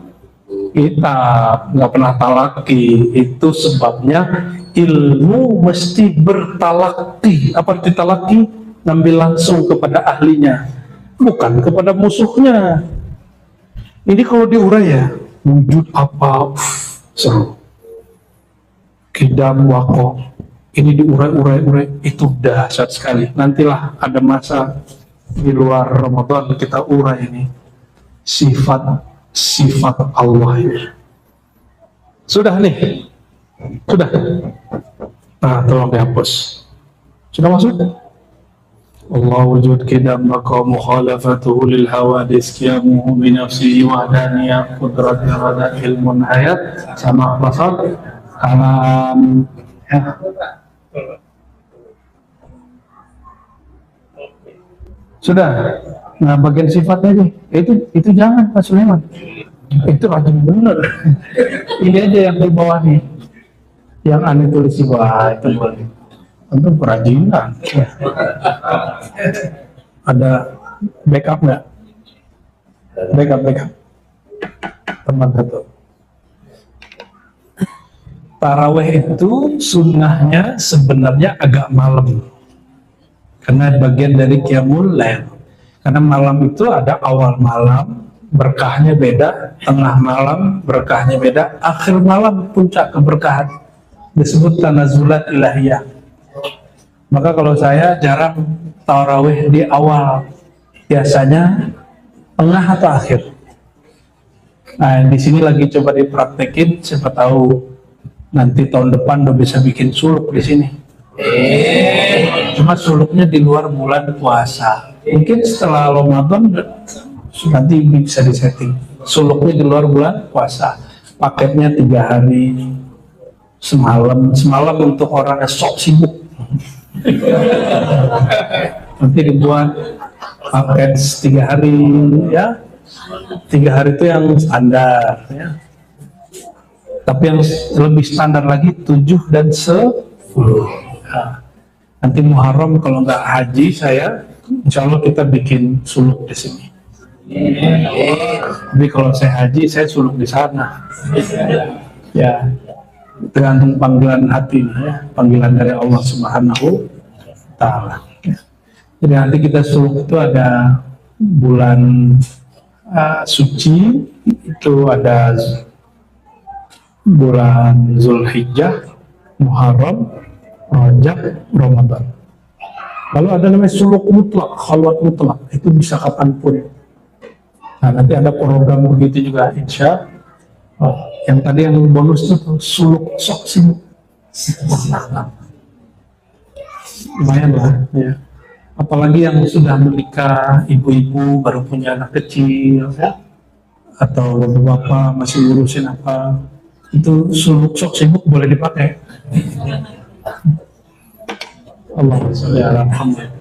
kitab, nggak pernah talaki. Itu sebabnya ilmu mesti bertalaki. Apa arti talaki? Ngambil langsung kepada ahlinya, bukan kepada musuhnya. Ini kalau diurai ya, wujud apa, seru, kidam wako, ini diurai-urai, itu dahsyat sekali. Nantilah ada masa di luar Ramadan kita urai ini sifat Allah ini. Sudah nih, sudah. Nah, tolong dihapus. Sudah masuk? Allah wujud kidam maka mukhalafatuhu lil hawadis qiyamuhu bi nafsihi wahdaniyah qudrat irada ilmun hayat sama basar kalam ya. Sudah. Nah, bagian sifatnya aja itu jangan Pak Sulaiman, itu rajin bener. Ini aja yang di bawah nih, yang aneh tulis di bawah itu boleh. Untuk kerajinan. Ada backup nggak? Backup. Teman satu. Taraweh itu sunnahnya sebenarnya agak malam, karena bagian dari qiyamul lail. Karena malam itu ada awal malam, berkahnya beda, tengah malam, berkahnya beda, akhir malam, puncak keberkahan. Disebut tanazulat ilahiyah. Maka kalau saya jarang tarawih di awal, biasanya tengah atau akhir. Nah, di sini lagi coba dipraktekin, siapa tahu nanti tahun depan udah bisa bikin suluk di sini. Cuma suluknya di luar bulan puasa. Mungkin setelah Ramadan nanti bisa disetting. Suluknya di luar bulan puasa. Paketnya 3 hari, semalam untuk orang yang sok sibuk. Nanti dibuat paket 3 hari ya. 3 hari itu yang standar ya. Tapi yang lebih standar lagi 7 dan 10. Nah, nanti Muharram kalau nggak haji saya, insya Allah kita bikin suluk di sini. Tapi kalau saya haji, saya suluk di sana. Ya, tergantung panggilan hati, ya, panggilan dari Allah Subhanahu wa Ta'ala. Jadi nanti kita suluk itu ada bulan suci, itu ada bulan Zulhijjah, Muharram, Rajab, Ramadan. Lalu ada namanya suluk mutlak, khalwat mutlak, itu bisa kapanpun. Nah, nanti ada program begitu juga, insya Oh, yang tadi yang bonus itu tuh, suluk sok sibuk. Lumayan lah, ya. Apalagi yang sudah menikah, ibu-ibu baru punya anak kecil, ya. Atau bapak masih ngurusin apa, itu suluk sok sibuk boleh dipakai. Allah ya, alhamdulillah.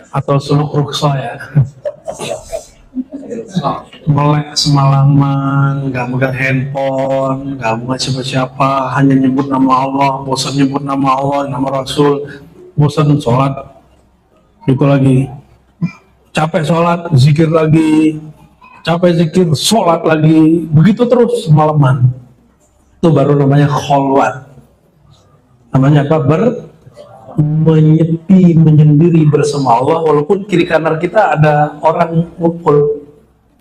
Atau suluk ruksa ya, melek semalaman, nggak megang handphone, nggak mau siapa-siapa, hanya nyebut nama Allah, bosan nyebut nama Allah, nama Rasul, bosan sholat, itu lagi, capek sholat, zikir lagi, capek zikir, sholat lagi, begitu terus semalaman. Itu baru namanya kholwat. Namanya apa? Menyepi, menyendiri bersama Allah, walaupun kiri kanan kita ada orang ngumpul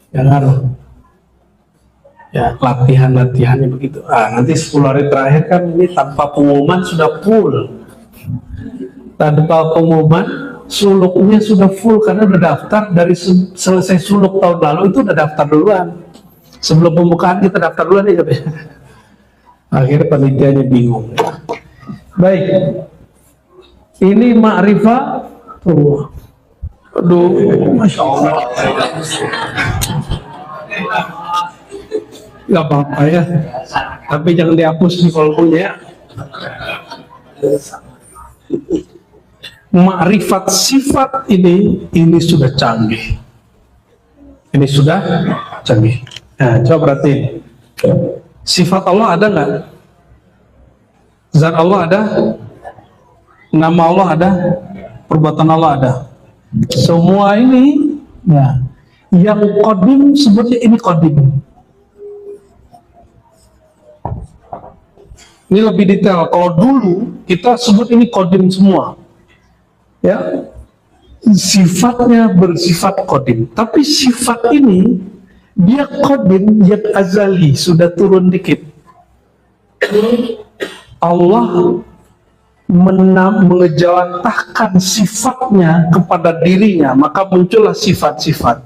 yang ngaruh. Ya, latihan-latihannya begitu. Nanti 10 hari terakhir kan ini tanpa pengumuman sudah full. Tanpa pengumuman, suluknya sudah full karena udah daftar dari selesai suluk tahun lalu itu udah daftar duluan. Sebelum pembukaan kita daftar duluan ya katanya. Akhirnya panitianya bingung. Baik. Ini ma'rifah Allah. Aduh, Masya Allah. Gak apa-apa ya. Tapi jangan dihapus nih kalau punya. Ma'rifat sifat ini sudah canggih. Ini sudah canggih. Nah, coba perhatiin. Sifat Allah ada nggak? Zat Allah ada? Nama Allah ada, perbuatan Allah ada. Semua ini, ya, yang qadim sebutnya ini qadim. Ini lebih detail. Kalau dulu kita sebut ini qadim semua, ya, sifatnya bersifat qadim. Tapi sifat ini dia qadim yang azali, sudah turun dikit. Allah mengejawantahkan sifatnya kepada dirinya, maka muncullah sifat-sifat.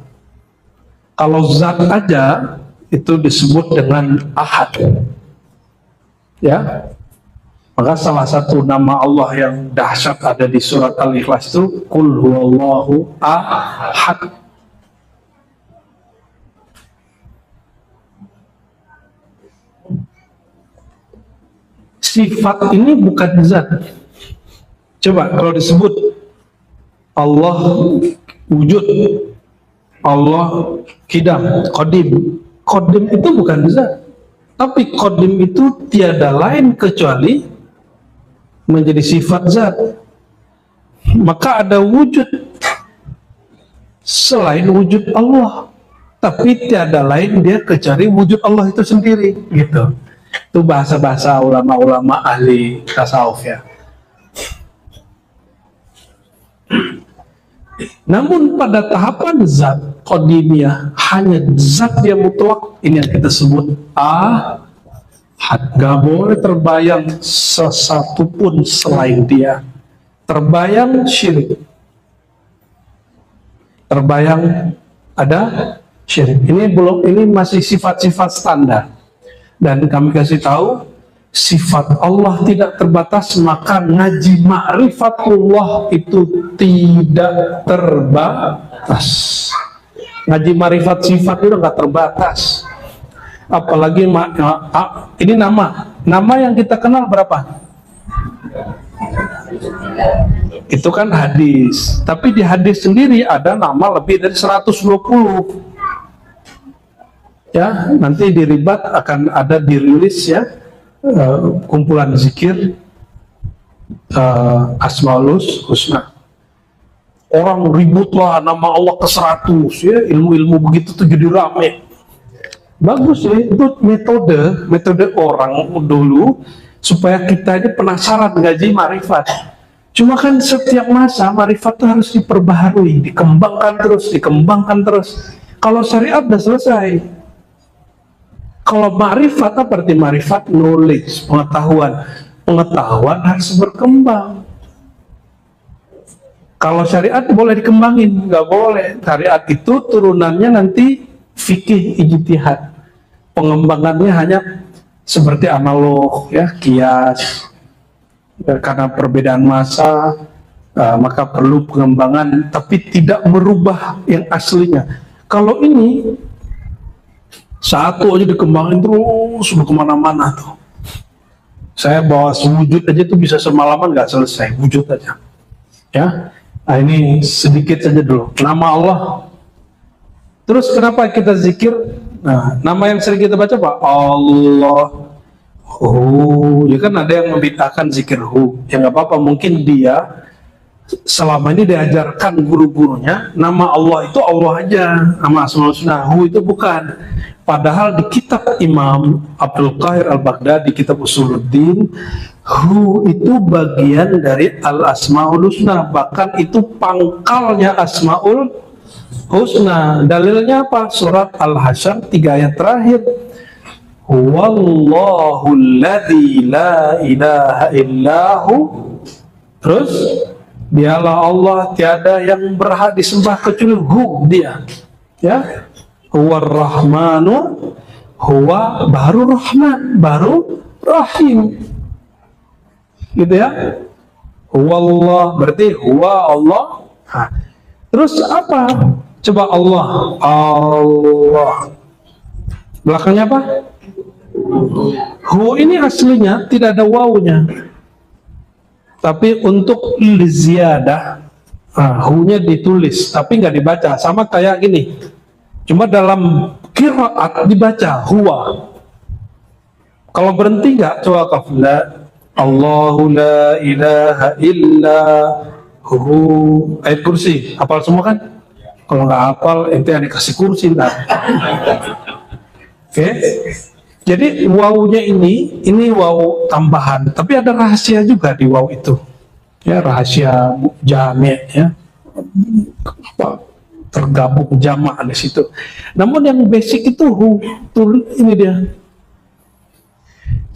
Kalau zat aja itu disebut dengan ahad, ya. Maka salah satu nama Allah yang dahsyat ada di surat Al-Ikhlas itu Qul huwallahu ahad. Sifat ini bukan zat. Coba kalau disebut Allah wujud, Allah qidam, qadim. Qadim itu bukan zat. Tapi qadim itu tiada lain kecuali menjadi sifat zat. Maka ada wujud selain wujud Allah. Tapi tiada lain dia kecuali wujud Allah itu sendiri, gitu. Itu bahasa-bahasa ulama-ulama ahli tasawuf ya. Namun pada tahapan zat qadimiyah, hanya zat yang mutlak, ini yang kita sebut ahad. Gak boleh terbayang sesuatu pun selain dia. Terbayang syirik, terbayang ada syirik. Ini masih sifat-sifat standar. Dan kami kasih tahu, sifat Allah tidak terbatas, maka ngaji ma'rifatullah itu tidak terbatas. Ngaji ma'rifat sifat itu nggak terbatas. Apalagi ini nama yang kita kenal berapa? Itu kan hadis. Tapi di hadis sendiri ada nama lebih dari 120. Ya, nanti di Ribat akan ada dirilis ya, kumpulan zikir Asmaul Husna. Orang ribut lah nama Allah ke 100 ya, ilmu-ilmu begitu tuh jadi rame. Bagus ya, itu metode orang dulu supaya kita ini penasaran ngaji ma'rifat. Cuma kan setiap masa ma'rifat itu harus diperbaharui, dikembangkan terus. Kalau syariat udah selesai. Kalau ma'rifat apa arti ma'rifat? Knowledge, pengetahuan. Pengetahuan harus berkembang. Kalau syariat boleh dikembangin, nggak boleh. Syariat itu turunannya nanti fikih ijtihad. Pengembangannya hanya seperti analog, ya, kias. Karena perbedaan masa, maka perlu pengembangan, tapi tidak merubah yang aslinya. Kalau ini satu aja dikembangin terus, sudah kemana-mana tuh. Saya bawa sewujud aja tuh bisa semalaman nggak selesai, wujud aja. Ya, nah ini sedikit saja dulu. Nama Allah. Terus kenapa kita zikir? Nah, nama yang sering kita baca apa? Allah. Oh, ya kan ada yang membid'ahkan zikir hu. Ya nggak apa-apa, mungkin dia selama ini diajarkan guru-gurunya nama Allah itu Allah aja, nama Asmaul Husna, hu itu bukan. Padahal di kitab Imam Abdul Qahir Al-Baghdadi, kitab Usuluddin, hu itu bagian dari Al-Asmaul Husna, bahkan itu pangkalnya Asmaul Husna. Dalilnya apa? Surat Al-Hasyr 3 ayat terakhir. Huwallahu alladzi la ilaha illahu. Terus dialah Allah, tiada yang berhak disembah kecuali hu, dia. Ya. Huwar Rahmanu, huwa baru Rahman, baru Rahim. Gitu ya. Huwallah berarti huwa Allah. Nah, terus apa? Coba Allah. Allah. Belakangnya apa? Hu ini aslinya tidak ada wawunya. Tapi untuk ziyadah, hu-nya ditulis tapi nggak dibaca, sama kayak gini. Cuma dalam qiraat dibaca huwa. Kalau berhenti nggak, coba kafla Allahu la ilaha illa hu. Ayat kursi hafal semua kan? Kalau nggak hafal ente yang dikasih kursi ntar. Oke. Jadi wawunya ini wawu tambahan, tapi ada rahasia juga di wawu itu. Ya, rahasia jami', ya. Tergabung jamak di situ. Namun yang basic itu ini dia.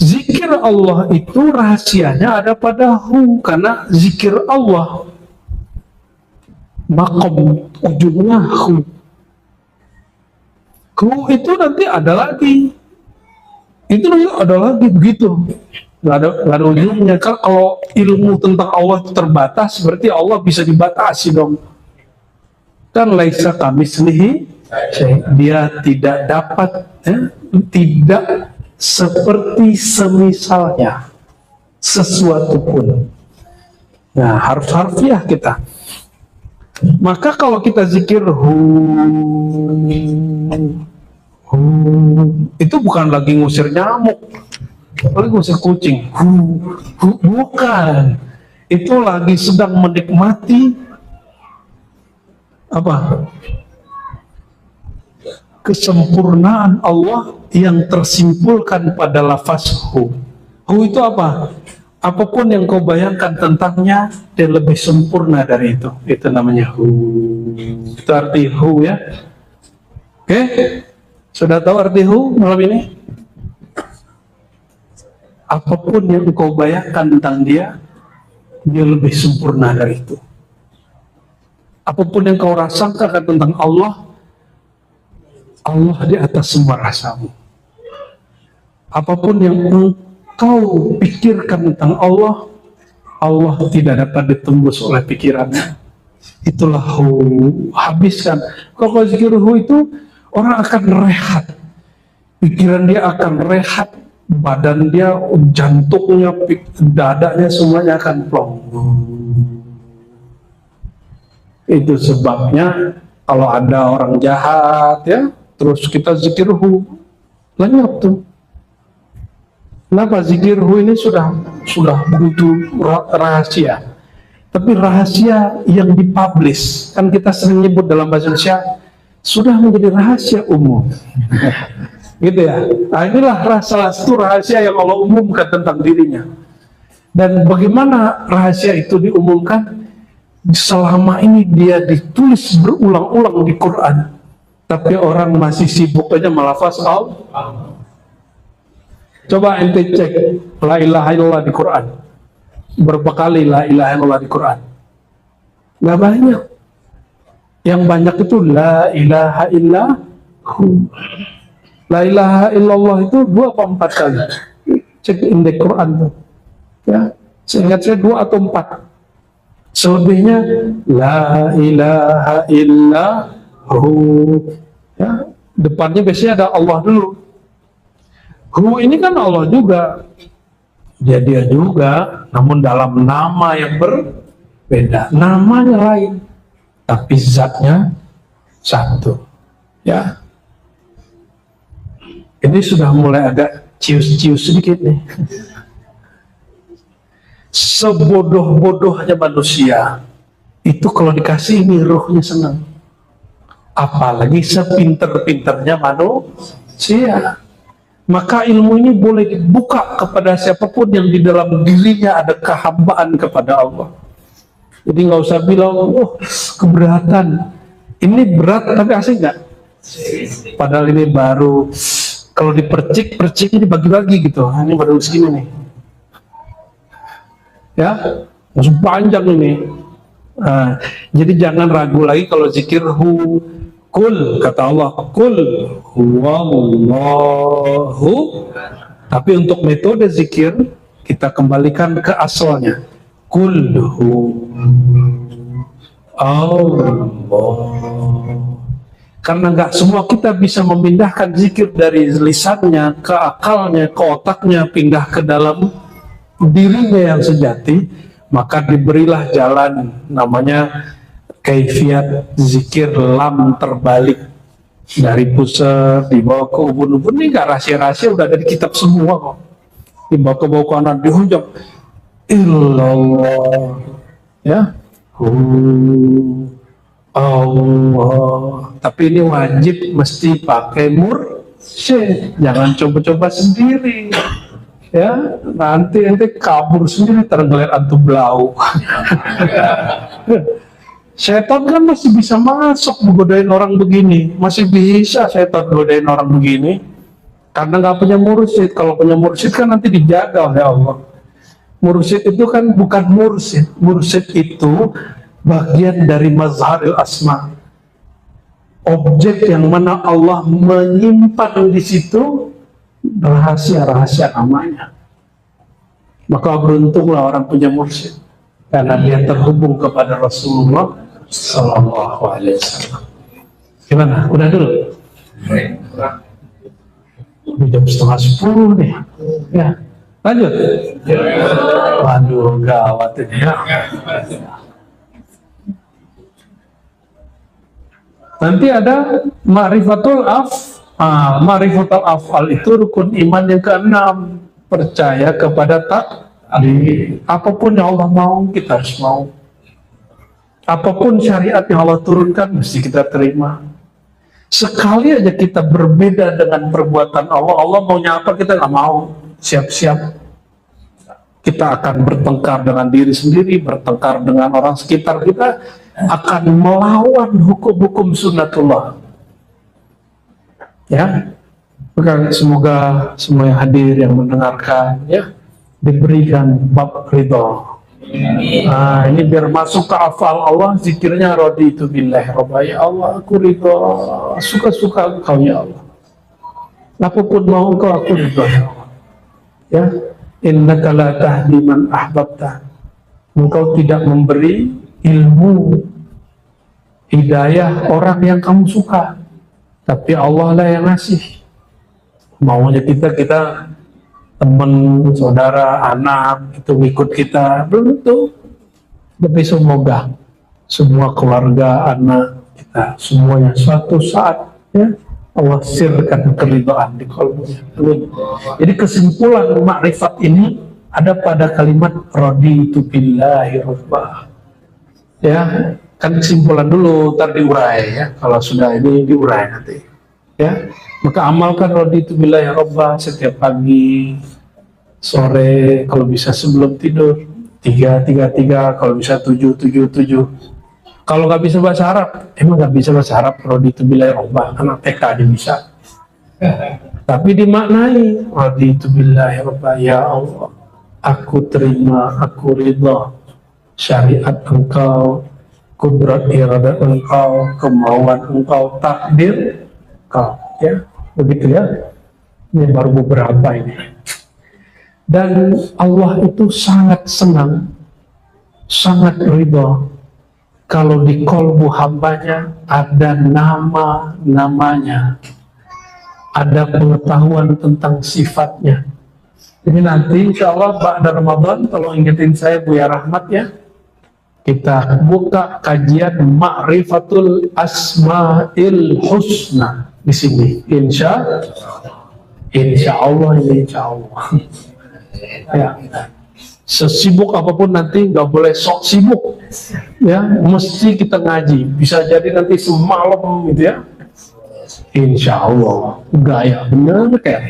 Zikir Allah itu rahasianya ada pada hu, karena zikir Allah makom ujungnya hu. Hu itu nanti ada lagi. Itu ada lagi begitu. Nggak ada ujungnya. Kalau ilmu tentang Allah itu terbatas, berarti Allah bisa dibatasi dong. Kan laisa kamislihi, dia tidak dapat, tidak seperti semisalnya sesuatu pun. Nah, harfiah kita. Maka kalau kita zikir itu bukan lagi ngusir nyamuk, lagi ngusir kucing. Bukan. Itu lagi sedang menikmati apa? Kesempurnaan Allah yang tersimpulkan pada lafaz hu. Hu itu apa? Apapun yang kau bayangkan tentangnya, dia lebih sempurna dari itu. Itu namanya hu. Itu arti hu, ya. Oke? Sudah tahu arti hu malam ini? Apapun yang kau bayangkan tentang dia, dia lebih sempurna dari itu. Apapun yang kau rasakan tentang Allah, Allah di atas semua rasamu. Apapun yang engkau pikirkan tentang Allah, Allah tidak dapat ditembus oleh pikirannya. Itulah hu. Habiskan. Kalau zikir hu itu, orang akan rehat, pikiran dia akan rehat, badan dia, jantungnya, dadanya semuanya akan plong. Itu sebabnya kalau ada orang jahat, ya, terus kita zikir hu, lenyap tuh. Kenapa? Zikir hu ini sudah begitu rahasia, tapi rahasia yang dipublish, kan kita sering nyebut dalam bahasa Indonesia, sudah menjadi rahasia umum. Gitu ya. Nah, inilah salah satu rahasia yang Allah umumkan tentang dirinya. Dan bagaimana rahasia itu diumumkan? Selama ini dia ditulis berulang-ulang di Quran, tapi orang masih sibuk aja melafaz Allah. Coba ente cek la ilaha illallah di Quran. Berapa kali la ilaha illallah di Quran? Nggak banyak. Yang banyak itu la ilaha illahu. La ilaha illallah itu 2 atau 4 kali. Cek indeks Quran tuh. Ya, seingat saya 2 atau 4. Selebihnya la ilaha illahu. Ya, depannya biasanya ada Allah dulu. Hu ini kan Allah juga. Dia juga, namun dalam nama yang berbeda. Namanya lain, tapi zatnya satu. Ya. Ini sudah mulai agak cius-cius sedikit nih. Sebodoh-bodohnya manusia itu kalau dikasih ini ruhnya senang. Apalagi sepinter-pinternya manusia. Maka ilmu ini boleh dibuka kepada siapapun yang di dalam dirinya ada kehambaan kepada Allah. Jadi nggak usah bilang, oh keberatan. Ini berat tapi asik nggak? Padahal ini baru, kalau dipercik ini bagi-bagi gitu. Ini baru segini nih. Ya, masih panjang ini. Jadi jangan ragu lagi kalau zikir hu. Kul, kata Allah, kul huwallahu. Tapi untuk metode zikir kita kembalikan ke asalnya. Kul hu Allah. Karena nggak semua kita bisa memindahkan zikir dari lisannya ke akalnya, ke otaknya, pindah ke dalam dirinya yang sejati, maka diberilah jalan namanya kaifiat zikir lam terbalik dari pusat dibawa ke ubun-ubun. Ini nggak rahasia-rahasia, udah ada di kitab semua kok. Dibawa ke bawah kanan, dihujam illallah, ya Allah. Tapi ini wajib mesti pakai mursyid, jangan coba-coba sendiri. Ya, nanti kabur sendiri tergeler antum blau. Setan kan masih bisa masuk menggodain orang begini, masih bisa setan godain orang begini, karena nggak punya mursyid. Kalau punya mursyid kan nanti dijaga oleh Allah. Mursyid itu kan bukan mursyid, mursyid itu bagian dari mazharil asma, objek yang mana Allah menyimpan di situ rahasia-rahasia namanya. Maka beruntunglah orang punya mursyid, karena dia terhubung kepada Rasulullah Sallallahu Alaihi Wasallam. Gimana? Udah dulu? Udah jam 9:30 nih. Ya, lanjut. Waduh, gawat ini ya. Nanti ada ma'rifatul ma'rifatul af'al, itu rukun iman yang ke-6. Percaya kepada takdir. Apapun yang Allah mau, kita harus mau. Apapun syariat yang Allah turunkan, mesti kita terima. Sekali aja kita berbeda dengan perbuatan Allah, Allah maunya apa kita nggak mau, siap-siap kita akan bertengkar dengan diri sendiri, bertengkar dengan orang sekitar kita, akan melawan hukum-hukum sunnatullah. Ya, maka semoga semua yang hadir, yang mendengarkan, ya, diberikan bab ridho. Nah, ini biar masuk ke hafal Allah, zikirnya raditu billahi robba, ya Allah aku ridho, suka-suka engkau ya Allah, apapun mau engkau aku ridho ya Allah. Ya, innaka la tahdi man ahbabta, engkau tidak memberi ilmu hidayah orang yang kamu suka, tapi Allah lah yang ngasih. Maunya kita teman, saudara, anak itu ngikut kita, belum tentu. Tapi semoga semua keluarga, anak kita, semuanya suatu saat, ya, Allah sirkan keridhaan di qalbunya. Jadi kesimpulan makrifat ini ada pada kalimat raditu billahi robba. Ya, kan kesimpulan dulu, ntar diurai ya. Kalau sudah ini diurai nanti. Ya, maka amalkan raditu billahi robba setiap pagi, sore, kalau bisa sebelum tidur 3-3-3, kalau bisa 7-7-7. Kalau nggak bisa bahasa Arab, emang nggak bisa bahasa Arab, raditu billahi robba, anak TK dia bisa. Tapi dimaknai raditu billahi robba, ya Allah, aku terima, aku ridha syariat engkau, ku kudrat iradat engkau, kemauan engkau, takdir engkau, ya begitu ya. Ini baru beberapa ini. Dan Allah itu sangat senang, sangat ridho kalau di kolbu hambanya ada nama-namanya, ada pengetahuan tentang sifatnya. Jadi nanti insya Allah ba'da Ramadan, kalau ingetin saya Buya Rahmat ya, kita buka kajian Ma'rifatul Asma'il Husna di sini. Insya Allah ini insya Allah. Ya. Sesibuk apapun nanti nggak boleh sok sibuk, ya mesti kita ngaji. Bisa jadi nanti semalam gitu ya. Insya Allah gaya bener kayak